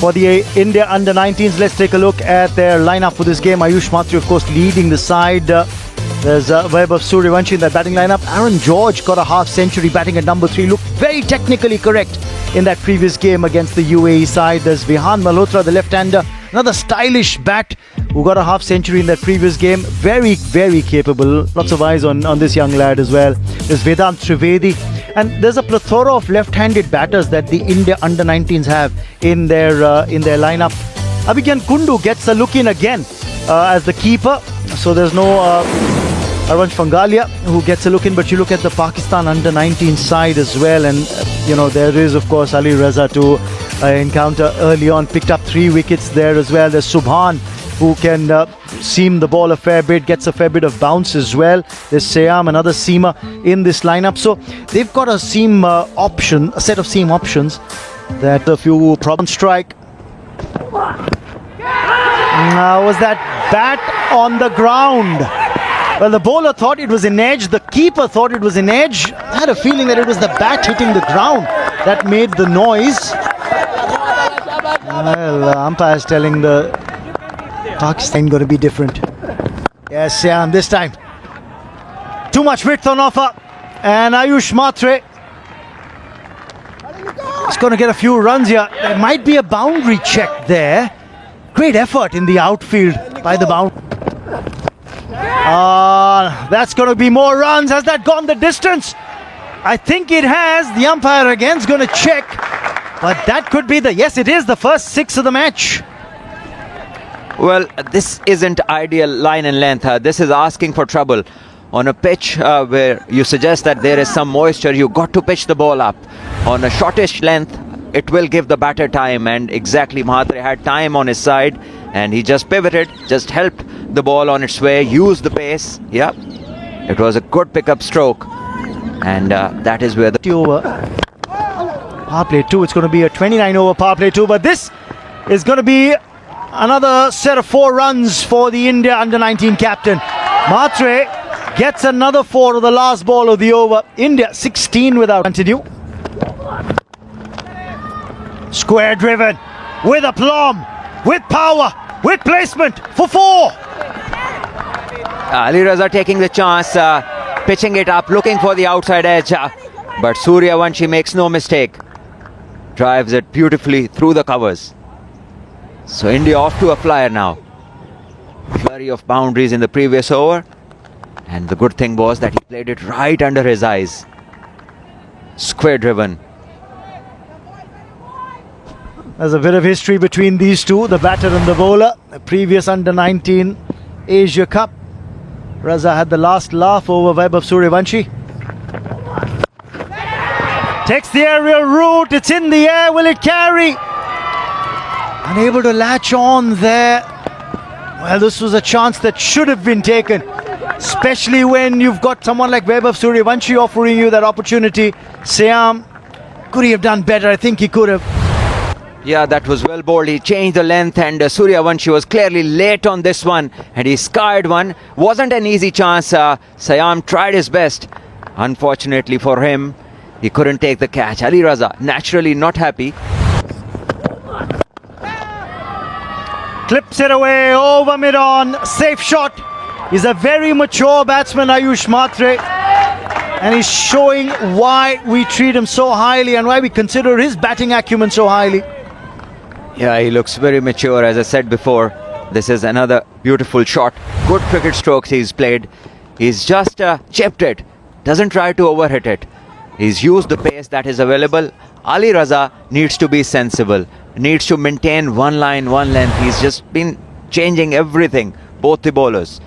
for the India under-19s. Let's take a look at their lineup for this game. Ayush Mhatre, of course, leading the side. There's Vaibhav Suryavanshi in that batting lineup. Aaron George got a half-century batting at number 3. Looked very technically correct in that previous game against the UAE side. There's Vihan Malhotra, the left-hander. Another stylish bat who got a half-century in that previous game. Very, very capable. Lots of eyes on this young lad as well. There's Vedant Trivedi. And there's a plethora of left-handed batters that the India under-19s have in their lineup. Abhigyan Kundu gets a look in again as the keeper. So there's no Arvansh Fangalia who gets a look in, but you look at the Pakistan under-19 side as well, and there is of course Ali Raza to encounter early on, picked up 3 wickets there as well. There's Subhan who can seam the ball a fair bit, gets a fair bit of bounce as well. There's Sayam, another seamer in this lineup. So they've got a seam option, a set of seam options that a few problem strike. Now was that bat on the ground? Well, the bowler thought it was in edge, the keeper thought it was in edge. I had a feeling that it was the bat hitting the ground that made the noise. Well, umpire's telling the Pakistan going to be different. Yes, Siam, this time. Too much width on offer. And Ayush Mhatre is going to get a few runs here. There might be a boundary check there. Great effort in the outfield by the boundary. That's going to be more runs. Has that gone the distance? I think it has. The umpire again is going to check. But that could be yes, it is the first 6 of the match. Well, this isn't ideal line and length. This is asking for trouble. On a pitch where you suggest that there is some moisture, you got to pitch the ball up. On a shortish length, it will give the batter time, and exactly Mhatre had time on his side and he just pivoted, just helped the ball on its way, used the pace. Yeah, it was a good pickup stroke, and that is where the over. Power play 2, it's going to be a 29 over power play 2, but this is going to be another set of 4 runs for the India under-19 captain. Mhatre gets another 4 of the last ball of the over. India 16 without continue. Square driven, with aplomb, with power, with placement for 4. Ali Raza taking the chance, pitching it up, looking for the outside edge. But Suryavanshi makes no mistake. Drives it beautifully through the covers. So India off to a flyer now. Flurry of boundaries in the previous over. And the good thing was that he played it right under his eyes. Square driven. There's a bit of history between these two, the batter and the bowler. The previous under-19 Asia Cup. Raza had the last laugh over Vaibhav Suryavanshi. Takes the aerial route, it's in the air, will it carry? Unable to latch on there. Well, this was a chance that should have been taken, especially when you've got someone like Vaibhav Suryavanshi offering you that opportunity. Sayam, could he have done better? I think he could have. Yeah, that was well bowled. He changed the length, and Suryavanshi was clearly late on this one, and he skied one. Wasn't an easy chance. Sayam tried his best. Unfortunately for him, he couldn't take the catch. Ali Raza naturally not happy. Clips it away over mid-on. Safe shot. He's a very mature batsman, Ayush Mhatre, and he's showing why we treat him so highly and why we consider his batting acumen so highly. Yeah, he looks very mature. As I said before, this is another beautiful shot. Good cricket strokes he's played. He's just chipped it. Doesn't try to overhit it. He's used the pace that is available. Ali Raza needs to be sensible. Needs to maintain one line, one length. He's just been changing everything. Both the bowlers.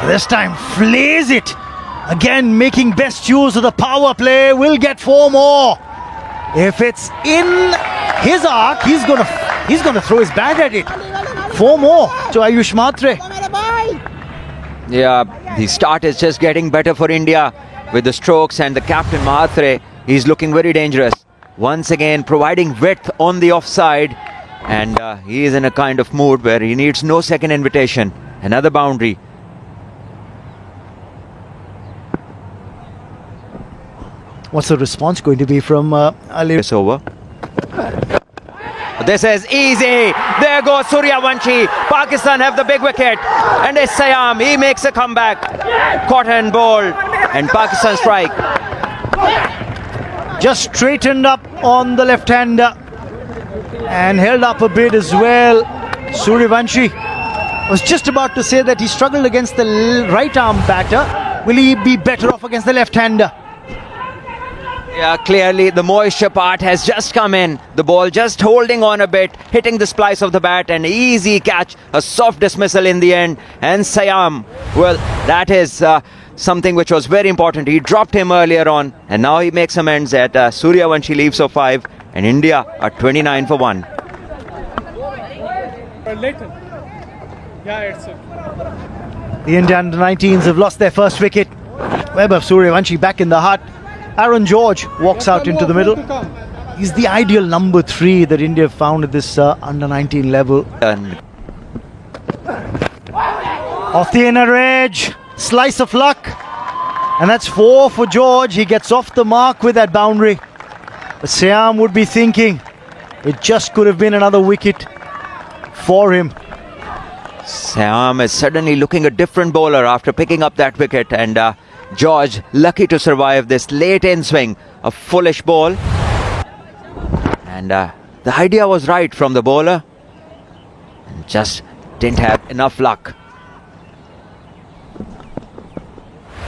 This time flays it. Again, making best use of the power play. Will get 4 more. If it's in his arc, he's gonna throw his bat at it. 4 more to Ayush Mhatre. Yeah, the start is just getting better for India with the strokes, and the captain Mhatre, he's looking very dangerous. Once again, providing width on the offside, and he is in a kind of mood where he needs no second invitation. Another boundary. What's the response going to be from Ali? This over. This is easy. There goes Suryavanshi. Pakistan have the big wicket. And it's Siam. He makes a comeback. Caught and bowled. And Pakistan strike. Just straightened up on the left-hander and held up a bit as well. Suryavanshi was just about to say that he struggled against the right-arm batter. Will he be better off against the left-hander? Yeah, clearly the moisture part has just come in. The ball just holding on a bit, hitting the splice of the bat, and easy catch, a soft dismissal in the end. And Siam, well, that is something which was very important. He dropped him earlier on, and now he makes amends at Suryavanshi leaves for 5, and India are 29 for 1. The Indian under-19s have lost their first wicket. Vaibhav Suryavanshi back in the hut. Aaron George walks out into the middle. He's the ideal number 3 that India found at this under-19 level. And Off the inner edge, slice of luck. And that's 4 for George. He gets off the mark with that boundary. But Siam would be thinking it just could have been another wicket for him. Siam is suddenly looking a different bowler after picking up that wicket, and George lucky to survive this late in swing. A foolish ball, and the idea was right from the bowler, and just didn't have enough luck.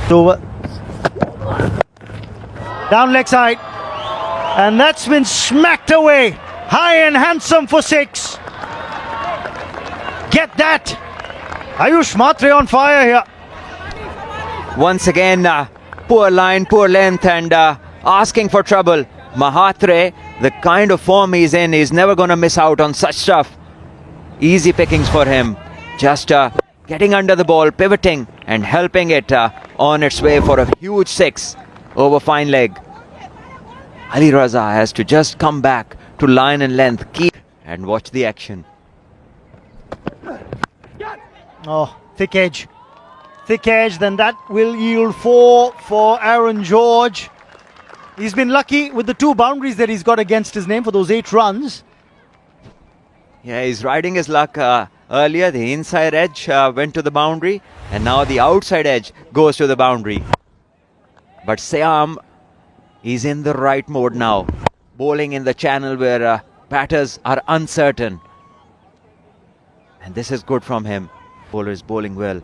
So down leg side, and that's been smacked away high and handsome for 6. Get that! Ayush Matre on fire here. Once again, poor line, poor length, and asking for trouble. Mahatre, the kind of form he's in, he's never going to miss out on such stuff. Easy pickings for him. Just getting under the ball, pivoting, and helping it on its way for a huge 6 over fine leg. Ali Raza has to just come back to line and length, keep and watch the action. Oh, thick edge. Thick edge, then that will yield 4 for Aaron George. He's been lucky with the 2 boundaries that he's got against his name for those 8 runs. Yeah, he's riding his luck. Earlier, the inside edge went to the boundary, and now the outside edge goes to the boundary. But Siam is in the right mode now, bowling in the channel where batters are uncertain. And this is good from him. Bowler is bowling well.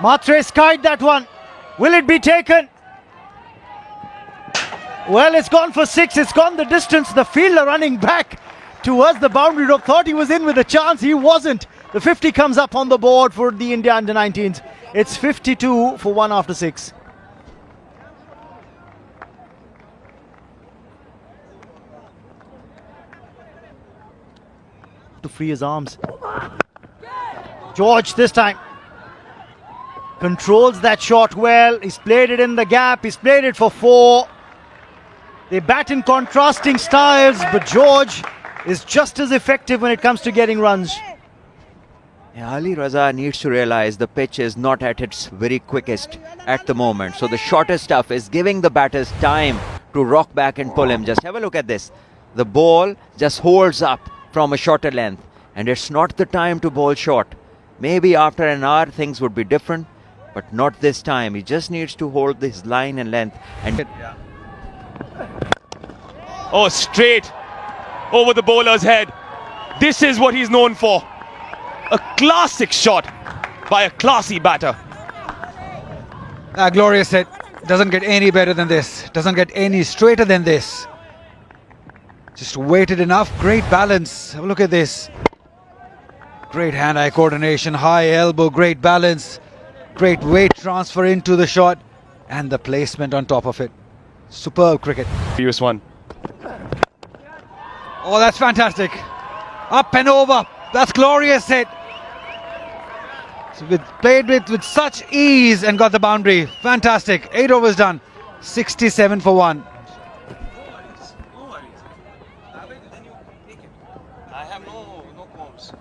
Matre skied that one. Will it be taken? Well, it's gone for 6. It's gone the distance. The fielder running back towards the boundary rope thought he was in with a chance. He wasn't. The 50 comes up on the board for the India under-19s. It's 52 for 1 after 6. To free his arms. George this time controls that shot well. He's played it in the gap. He's played it for 4. They bat in contrasting styles, but George is just as effective when it comes to getting runs. Yeah, Ali Raza needs to realize the pitch is not at its very quickest at the moment. So the shortest stuff is giving the batters time to rock back and pull him. Just have a look at this. The ball just holds up from a shorter length, and it's not the time to bowl short. Maybe after an hour things would be different, but not this time. He just needs to hold this line and length. And oh, straight over the bowler's head. This is what he's known for. A classic shot by a classy batter. A glorious hit. Doesn't get any better than this. Doesn't get any straighter than this. Just weighted enough. Great balance. Have a look at this. Great hand-eye coordination. High elbow. Great balance. Great weight transfer into the shot. And the placement on top of it. Superb cricket. Previous one. Oh, that's fantastic. Up and over. That's glorious hit. So played with such ease and got the boundary. Fantastic. 8 overs done. 67 for 1. I have no qualms.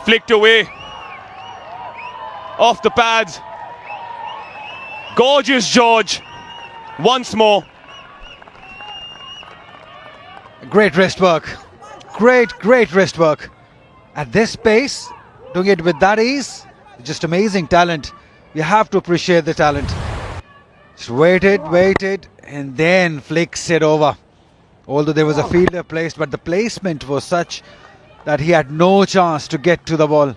Flicked away. Off the pads. Gorgeous George. Once more. Great wrist work. Great wrist work. At this pace, doing it with that ease, just amazing talent. You have to appreciate the talent. Just waited, and then flicks it over. Although there was a fielder placed, but the placement was such that he had no chance to get to the ball.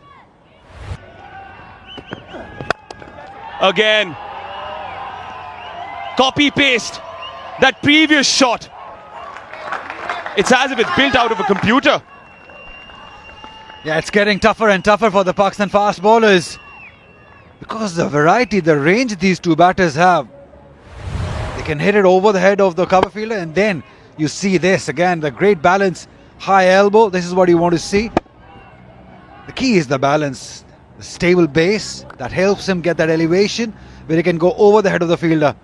Again. Copy-paste that previous shot. It's as if it's built out of a computer. Yeah, it's getting tougher and tougher for the Pakistan fast bowlers. Because the variety, the range these two batters have. They can hit it over the head of the cover fielder, and then you see this again, the great balance, high elbow. This is what you want to see. The key is the balance, the stable base that helps him get that elevation where he can go over the head of the fielder.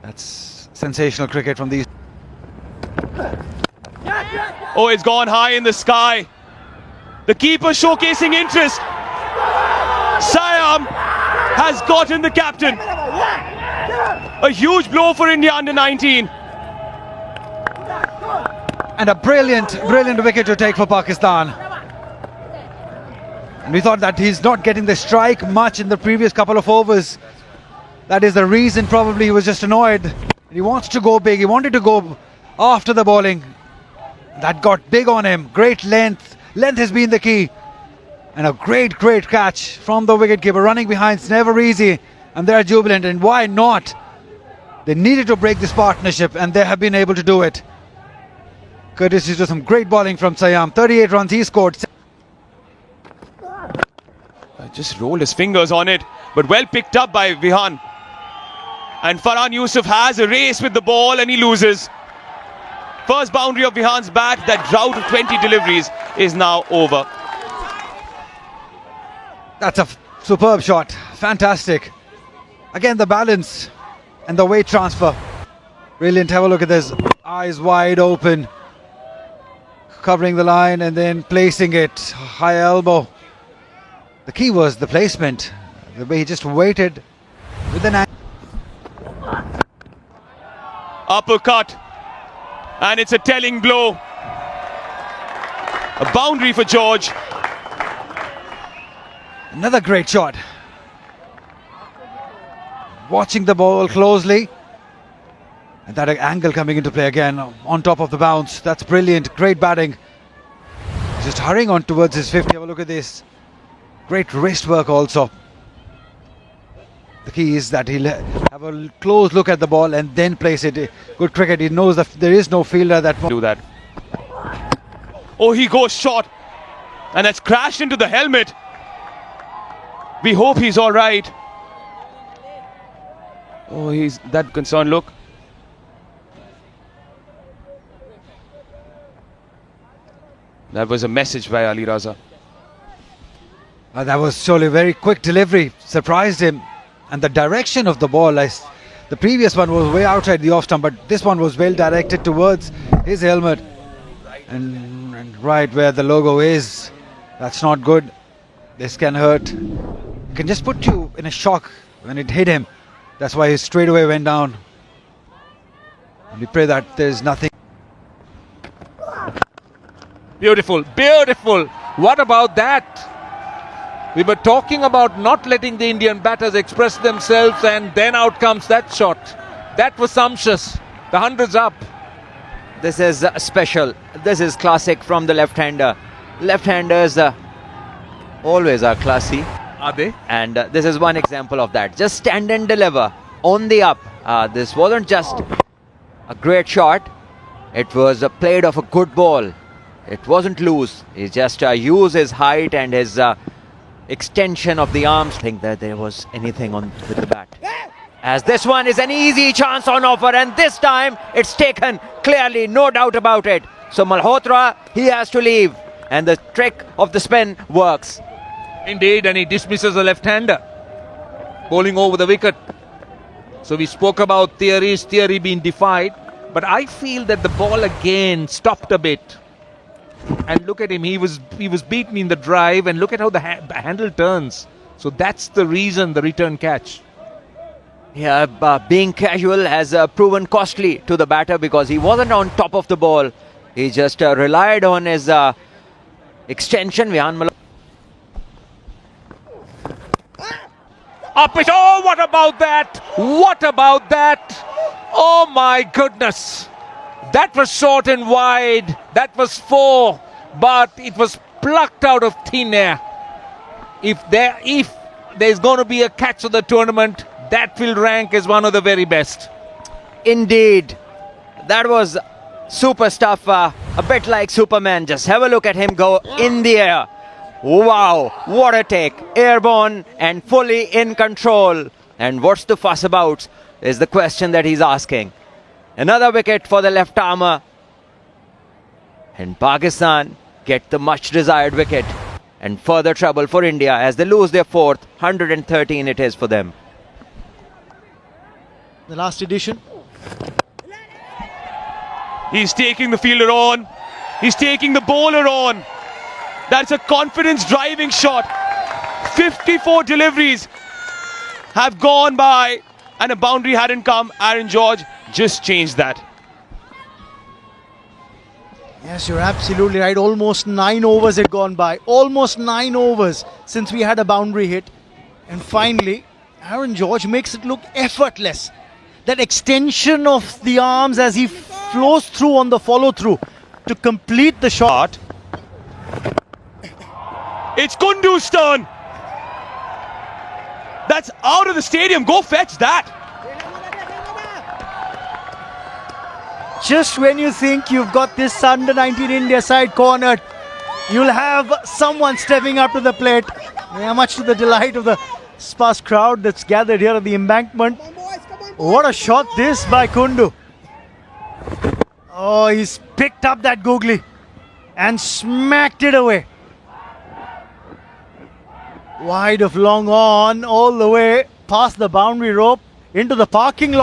That's sensational cricket from these. Oh, it's gone high in the sky. The keeper showcasing interest. Siam has gotten the captain. A huge blow for India under 19. And a brilliant wicket to take for Pakistan. And we thought that he's not getting the strike much in the previous couple of overs. That is the reason. Probably he was just annoyed. He wants to go big. He wanted to go after the bowling. That got big on him. Great length. Length has been the key. And a great catch from the wicketkeeper. Running behind's never easy. And they're jubilant. And why not? They needed to break this partnership, and they have been able to do it. Courtesy to some great bowling from Siam. 38 runs he scored. Just rolled his fingers on it, but well picked up by Vihan. And Farhan Yusuf has a race with the ball, and he loses. First boundary of Vihan's bat. That drought of 20 deliveries is now over. That's a superb shot. Fantastic. Again, the balance and the weight transfer. Brilliant. Have a look at this. Eyes wide open. Covering the line and then placing it. High elbow. The key was the placement. The way he just waited with an angle. Uppercut. And it's a telling blow. A boundary for George. Another great shot. Watching the ball closely. And that angle coming into play again on top of the bounce. That's brilliant. Great batting. Just hurrying on towards his 50. Have a look at this. Great wrist work also. The key is that he'll have a close look at the ball and then place it. Good cricket. He knows that there is no fielder that do that. Oh, he goes short. And that's crashed into the helmet. We hope he's all right. Oh, he's that concerned look. That was a message by Ali Raza. That was surely a very quick delivery. Surprised him. And the direction of the ball, the previous one was way outside the off stump, but this one was well directed towards his helmet. And right where the logo is. That's not good. This can hurt. It can just put you in a shock when it hit him. That's why he straight away went down. And we pray that there's nothing. Beautiful, beautiful. What about that? We were talking about not letting the Indian batters express themselves, and then out comes that shot. That was sumptuous. The 100's up. This is special. This is classic from the left-hander. Left-handers always are classy. Are they? And this is one example of that. Just stand and deliver on the up. This wasn't just a great shot. It was a played of a good ball. It wasn't loose. He just used his height and his extension of the arms. I think that there was anything on with the bat. As this one is an easy chance on offer, and this time it's taken clearly, no doubt about it. So Malhotra, he has to leave, and the trick of the spin works. Indeed, and he dismisses the left-hander, bowling over the wicket. So we spoke about theory being defied, but I feel that the ball again stopped a bit. And look at him, he was beaten in the drive, and look at how the handle turns. So that's the reason the return catch. Yeah, being casual has proven costly to the batter because he wasn't on top of the ball. He just relied on his extension. Vihan Malhotra. Up it! Oh, what about that? What about that? Oh my goodness! That was short and wide. That was 4, but it was plucked out of thin air. If there's going to be a catch of the tournament, that will rank as one of the very best. Indeed, that was super stuff. A bit like Superman. Just have a look at him go in the air. Wow, what a take. Airborne and fully in control. And what's the fuss about is the question that he's asking. Another wicket for the left armour. And Pakistan get the much desired wicket. And further trouble for India as they lose their 4th. 113 it is for them. The last edition. He's taking the fielder on. He's taking the bowler on. That's a confidence driving shot. 54 deliveries have gone by and a boundary hadn't come. Aaron George just changed that. Yes, you're absolutely right. Almost 9 overs had gone by. Almost 9 overs since we had a boundary hit. And finally, Aaron George makes it look effortless. That extension of the arms as he flows through on the follow-through to complete the shot. It's Kundu's turn. That's out of the stadium. Go fetch that. Just when you think you've got this under-19 India side cornered, you'll have someone stepping up to the plate. Much to the delight of the sparse crowd that's gathered here at the embankment. What a shot this by Kundu. Oh, he's picked up that googly and smacked it away. Wide of long on, all the way past the boundary rope into the parking lot.